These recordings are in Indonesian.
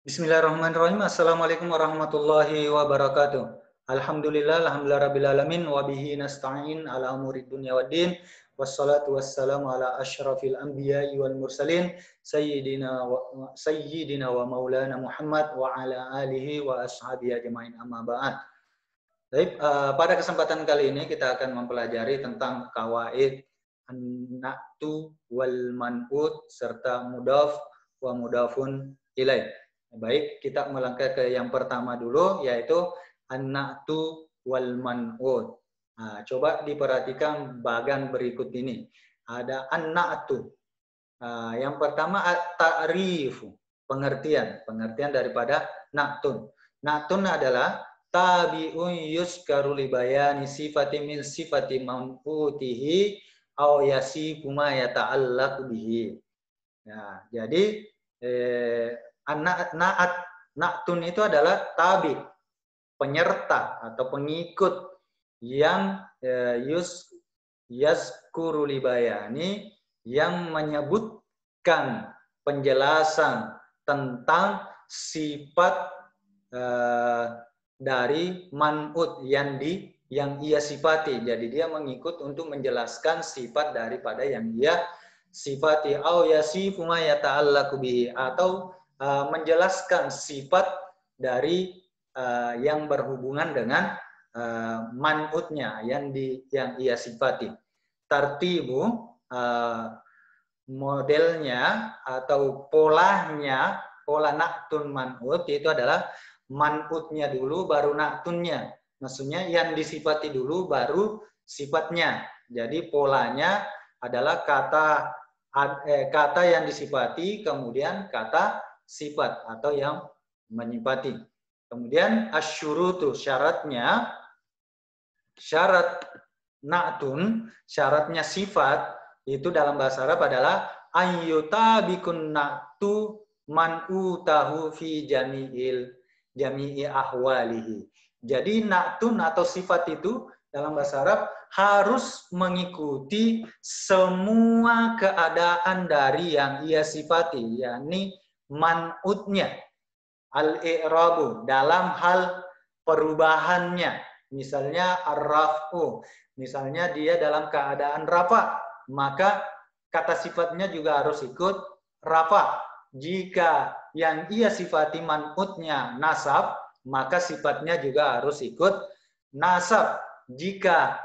Bismillahirrahmanirrahim. Assalamualaikum warahmatullahi wabarakatuh. Alhamdulillah rabbil alamin wa bihi nasta'in ala umurid dunya waddin. Wassalatu wassalamu ala asyrafil anbiya'i wal mursalin sayyidina wa maulana Muhammad wa ala alihi wa ashabihi ajmain, amma ba'd. Baik, pada kesempatan kali ini kita akan mempelajari tentang kawaid an-na'tu wal man'ut serta mudhaf wa mudhafun ilaih. Baik, kita melangkah ke yang pertama dulu, yaitu an-na'tu wal man'ut. Nah, coba diperhatikan bagan berikut ini. Ada an-na'tu. Yang pertama at-ta'rifu, pengertian daripada na'tun. Na'tun adalah tabi'un yuskaru li bayani sifati min sifati man'utihi aw yasifu ma yata'allaqu bihi. Nah, jadi na'tun itu adalah tabi, penyerta atau pengikut yang yazkuru li bayani, yang menyebutkan penjelasan tentang sifat dari man'ut yang ia sifati. Jadi dia mengikut untuk menjelaskan sifat daripada yang dia sifati, au yasifu ma yata'allaqu bihi, atau menjelaskan sifat dari yang berhubungan dengan man'utnya yang ia sifati. Tartibu, modelnya atau polanya, pola na'tun man'ut itu adalah man'utnya dulu baru na'tunnya. Maksudnya yang disifati dulu baru sifatnya. Jadi polanya adalah kata yang disifati, kemudian kata sifat atau yang menyifati. Kemudian asyurutu, syaratnya, syarat na'tun, syaratnya sifat itu dalam bahasa Arab adalah ayyutabikun na'tu man'utahu fi jami'i ahwalihi. Jadi na'tun atau sifat itu dalam bahasa Arab harus mengikuti semua keadaan dari yang ia sifati, yakni man'utnya. Al-i'rabu, dalam hal perubahannya. Misalnya ar-raf'u, misalnya dia dalam keadaan rafa, maka kata sifatnya juga harus ikut rafa. Jika yang ia sifati man'utnya nasab, maka sifatnya juga harus ikut nasab. Jika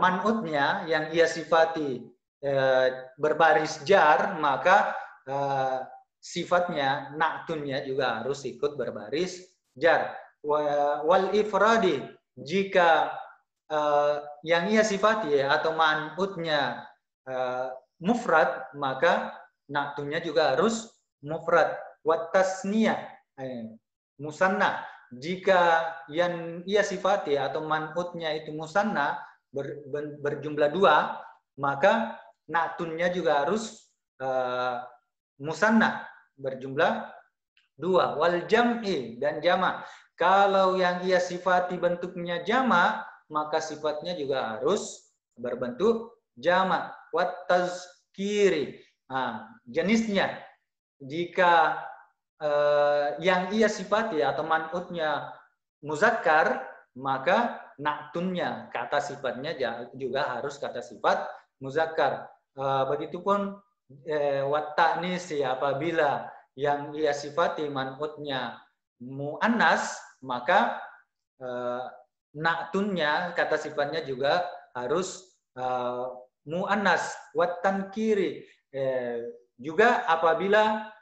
man'utnya yang ia sifati berbaris jar, maka sifatnya, na'tunnya juga harus ikut berbaris jar. Wal ifradi, jika yang ia sifati atau man'utnya mufrad, maka na'tunnya juga harus mufrad. Wat tasniyah, musanna, jika yang ia sifati atau man'utnya itu musanna, berjumlah dua, maka na'tunnya juga harus musanna, berjumlah dua. Wal jam'i, dan jama'. Kalau yang ia sifati bentuknya jama', maka sifatnya juga harus berbentuk jama'. Wat tazkiri, jenisnya, jika yang ia sifati atau man'utnya muzakkar, maka na'tunnya, kata sifatnya juga harus kata sifat muzakkar. Begitupun wat ta'nisi, apabila yang ia sifati man'utnya mu'annas, maka na'tunnya, kata sifatnya juga harus mu'annas. Wat tankiri, juga apabila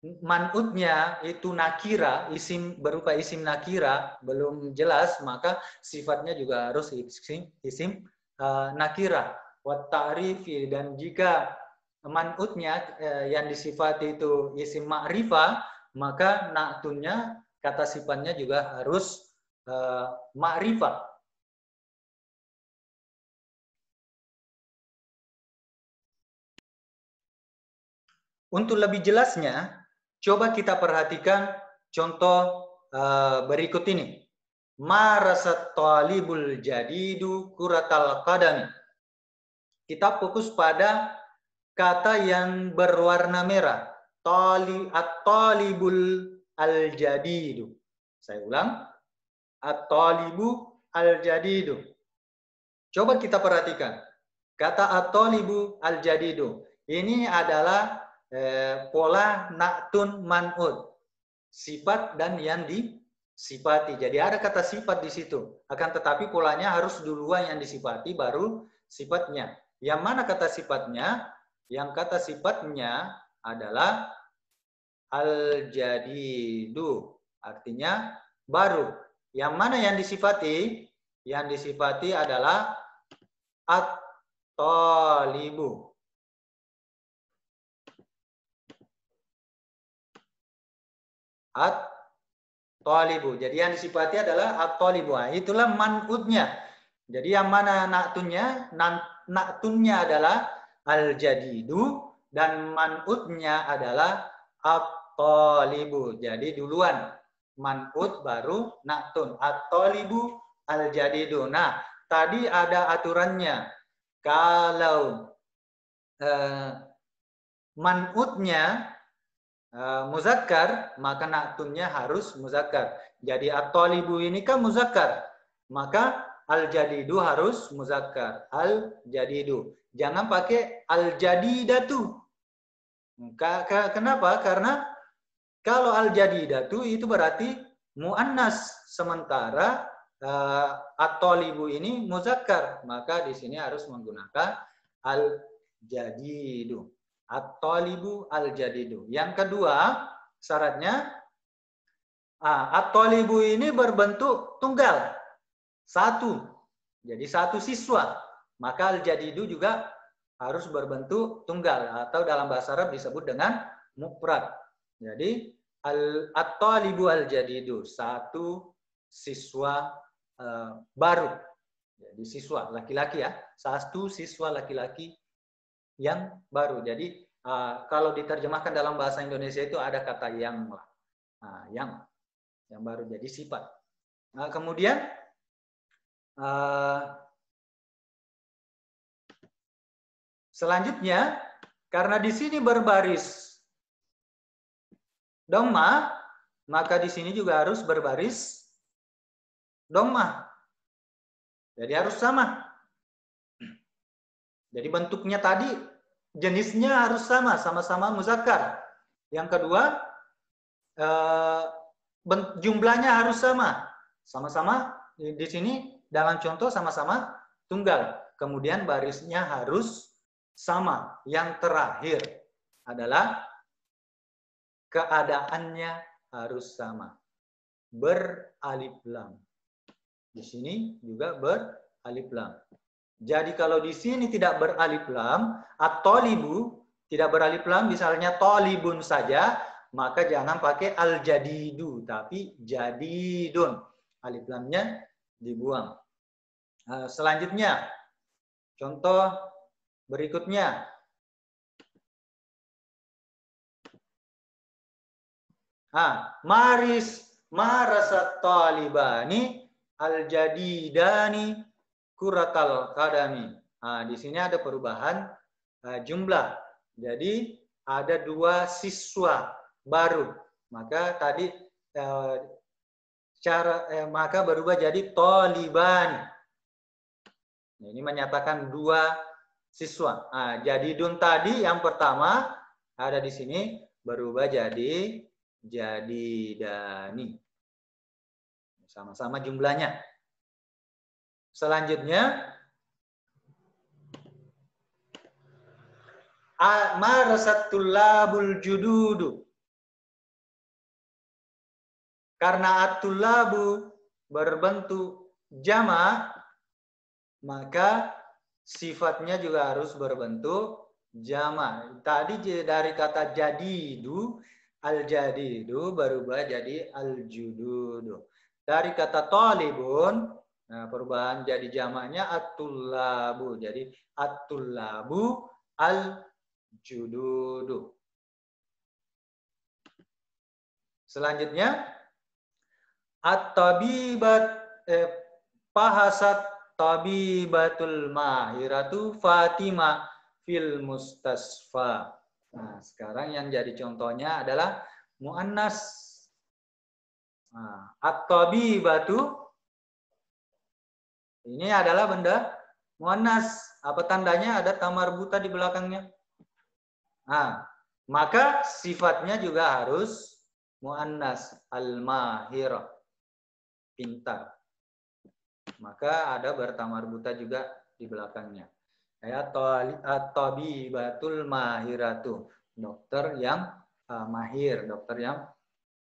man'utnya itu nakira, isim berupa isim nakira, belum jelas, maka sifatnya juga harus isim nakira. Wat ta'rifi, dan jika man'utnya yang disifati itu isim ma'rifah, maka na'tunnya, kata sifatnya juga harus ma'rifah. Untuk lebih jelasnya, coba kita perhatikan contoh berikut ini. Marasat talibul jadidu kuratal qadami. Kita fokus pada kata yang berwarna merah. at-talibul al-jadidu. Saya ulang. At-talibu al-jadidu. Coba kita perhatikan. Kata at-talibu al-jadidu. Ini adalah pola na'tun man'ud. Sifat dan yang disifati. Jadi ada kata sifat di situ. Akan tetapi polanya harus duluan yang disifati baru sifatnya. Yang mana kata sifatnya? Yang kata sifatnya adalah al-jadidu. Artinya baru. Yang mana yang disifati? Yang disifati adalah at-talibu. At-talibu. Jadi yang disifati adalah at-talibu. Itulah man'udnya. Jadi yang mana na'tunnya? Na'tunnya adalah al-jadidu dan man'udnya adalah at-talibu. Jadi duluan man'ud baru na'tun. At-talibu al-jadidu. Nah, tadi ada aturannya. Kalau man'udnya muzakkar, maka na'tunnya harus muzakkar. Jadi at-talibu ini kan muzakkar, maka al-jadidu harus muzakkar. Al-jadidu. Jangan pakai al-jadidatu. Kenapa? Karena kalau al-jadidatu itu berarti muannas, sementara at-talibu ini muzakkar, maka di sini harus menggunakan al-jadidu. At-talibu al-jadidu. Yang kedua, syaratnya at-talibu ini berbentuk tunggal. Satu. Jadi satu siswa. Maka al-jadidu juga harus berbentuk tunggal atau dalam bahasa Arab disebut dengan mufrad. Jadi at-talibu al-jadidu, satu siswa baru. Jadi siswa laki-laki ya, satu siswa laki-laki yang baru. Jadi kalau diterjemahkan dalam bahasa Indonesia itu ada kata yang lah. Yang baru jadi sifat. Kemudian selanjutnya, karena di sini berbaris dhamma, maka di sini juga harus berbaris dhamma. Jadi harus sama. Jadi bentuknya tadi, jenisnya harus sama, sama-sama muzakkar. Yang kedua, jumlahnya harus sama. Sama-sama di sini dalam contoh sama-sama tunggal. Kemudian barisnya harus sama. Yang terakhir adalah keadaannya harus sama. Beralif lam. Di sini juga beralif lam. Jadi kalau di sini tidak beralif lam, at-talibu tidak beralif lam, misalnya talibun saja, maka jangan pakai al-jadidu, tapi jadidun. Alif lamnya dibuang. Selanjutnya, contoh berikutnya. Marasat talibani al-jadidani kuratal qadami. Di sini ada perubahan jumlah. Jadi ada dua siswa baru. Maka tadi maka berubah jadi taliban. Ini menyatakan dua siswa. Jadidun tadi yang pertama ada di sini berubah jadi jadidani. Sama-sama jumlahnya. Selanjutnya, marasatul labul jududu. Karena at-tullabu berbentuk jama', maka sifatnya juga harus berbentuk jama'. Tadi dari kata jadidu, al-jadidu berubah jadi al-jududu. Dari kata talibun, perubahan jadi jamaknya at-tullabu. Jadi at-tullabu al-jududu. Selanjutnya, at-tabibat bahasat tabibatul mahiratu Fatimah fil mustasfa. Nah, sekarang yang jadi contohnya adalah muannas. Nah, at-tabibatu ini adalah benda muannas. Apa tandanya? Ada ta marbuta di belakangnya. Nah, maka sifatnya juga harus muannas, al-mahir, pintar. Maka ada berta marbuta juga di belakangnya. At-tabibatul mahiratu, dokter yang mahir, dokter yang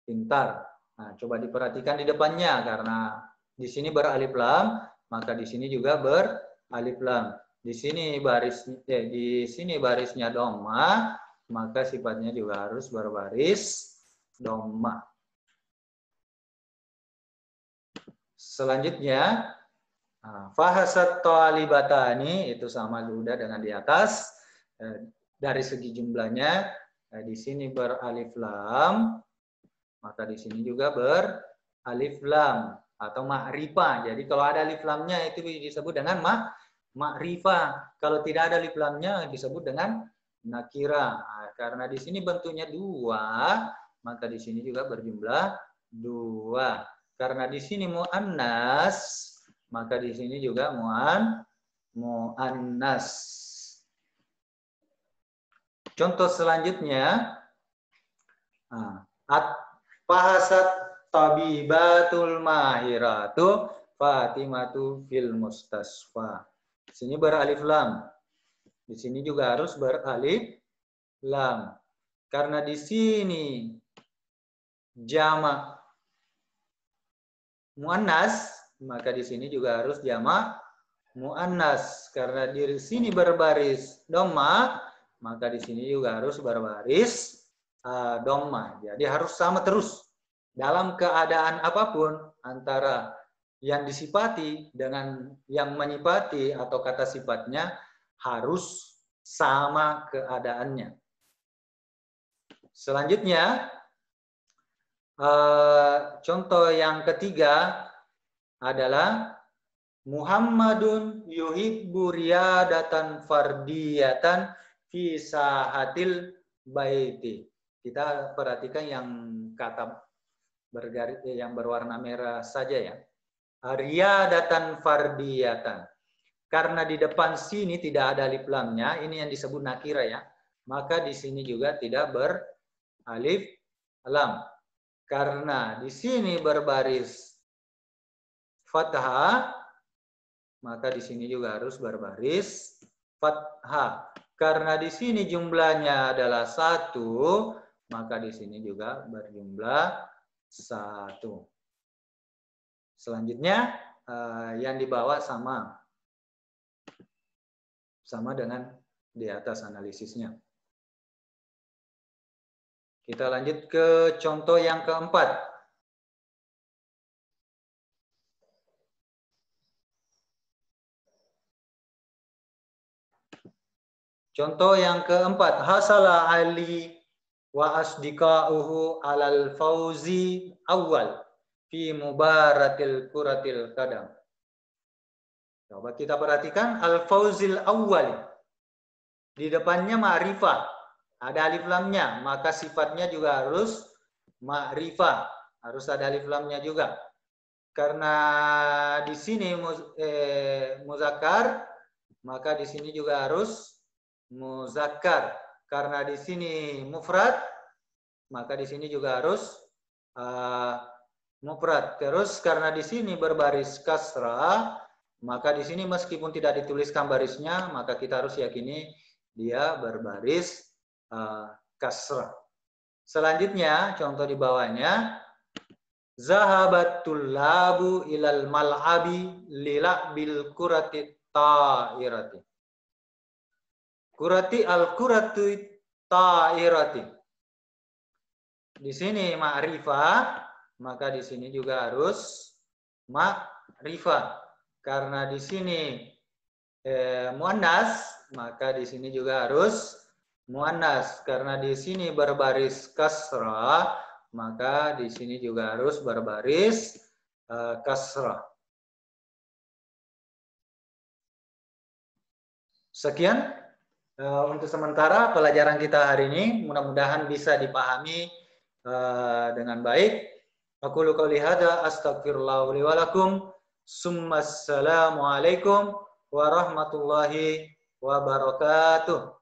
pintar. Nah, coba diperhatikan di depannya karena di sini beralif lam, maka di sini juga beralif lam. Di sini barisnya dhamma, maka sifatnya juga harus berbaris dhamma. Selanjutnya, fahasat talibatani itu sama sudah dengan di atas. Dari segi jumlahnya, di sini beralif lam, maka di sini juga beralif lam atau ma'rifah. Jadi kalau ada alif lamnya itu disebut dengan ma'rifah. Kalau tidak ada alif lamnya disebut dengan nakira. Nah, karena di sini bentuknya dua, maka di sini juga berjumlah dua. Karena di sini muannas, maka di sini juga muannas. Contoh selanjutnya, fahasat tabibatul mahiratu Fatimatu fil mustasfa. Di sini beralif lam. Di sini juga harus beralif lam. Karena di sini jamak muannas, maka di sini juga harus jamak muannas. Karena di sini berbaris dhamma, maka di sini juga harus berbaris dhamma. Jadi harus sama terus dalam keadaan apapun antara yang disifati dengan yang menyifati atau kata sifatnya harus sama keadaannya. Selanjutnya, contoh yang ketiga adalah Muhammadun yuhibbu riyadatan fardiyatan fi sahatil baiti. Kita perhatikan yang kata bergaris yang berwarna merah saja ya. Riyadatan fardiyatan. Karena di depan sini tidak ada alif lamnya, ini yang disebut nakira ya. Maka di sini juga tidak beralif lam. Karena di sini berbaris fathah, maka di sini juga harus berbaris fathah. Karena di sini jumlahnya adalah 1, maka di sini juga berjumlah 1. Selanjutnya yang di bawah sama dengan di atas analisisnya. Kita lanjut ke contoh yang keempat. Contoh yang keempat, hasala Ali wa asdiqa'uhu alal fauzi awal fi mubaratil kuratil kadam. Coba kita perhatikan al-fauzil awal. Di depannya ma'rifah. Ada alif lamnya, maka sifatnya juga harus ma'rifah. Harus ada alif lamnya juga. Karena di sini muzakkar, maka di sini juga harus muzakkar. Karena di sini mufrad, maka di sini juga harus mufrad. Terus karena di sini berbaris kasrah, maka di sini meskipun tidak dituliskan barisnya, maka kita harus yakini dia berbaris kasrah. Selanjutnya, contoh di bawahnya, zahabatul labu ilal mal'abi lila'bil kurati ta'irati. Kurati al-kuratu ta'irati. Di sini ma'rifah, maka di sini juga harus ma'rifah. Karena di sini muannas, maka di sini juga harus muannas. Karena di sini berbaris kasrah, maka di sini juga harus berbaris kasrah. Sekian untuk sementara pelajaran kita hari ini mudah-mudahan bisa dipahami dengan baik. Aqulu qouli hadza astaghfirullah li wa lakum. Assalamualaikum warahmatullahi wabarakatuh.